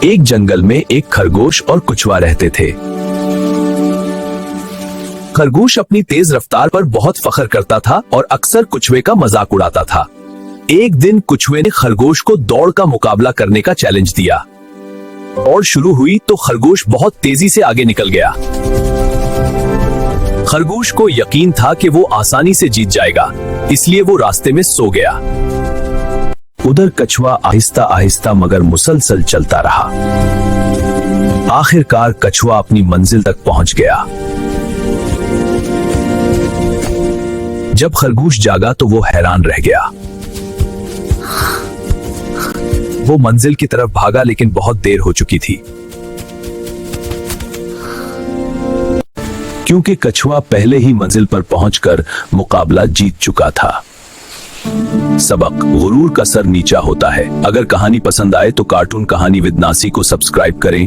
एक जंगल में एक खरगोश और कछुआ रहते थे। खरगोश अपनी तेज रफ्तार पर बहुत फख्र करता था और अक्सर कछुए का मजाक उड़ाता था। एक दिन कछुए ने खरगोश को दौड़ का मुकाबला करने का चैलेंज दिया। दौड़ शुरू हुई तो खरगोश बहुत तेजी से आगे निकल गया। खरगोश को यकीन था कि वो आसानी से जीत जाएगा, इसलिए वो रास्ते में सो गया। उधर कछुआ आहिस्ता आहिस्ता मगर मुसलसल चलता रहा। आखिरकार कछुआ अपनी मंजिल तक पहुंच गया। जब खरगोश जागा तो वो हैरान रह गया। वो मंजिल की तरफ भागा लेकिन बहुत देर हो चुकी थी, क्योंकि कछुआ पहले ही मंजिल पर पहुंचकर मुकाबला जीत चुका था। सबक: गुरूर का सर नीचा होता है। अगर कहानी पसंद आए तो कार्टून कहानी विद नासी को सब्सक्राइब करें।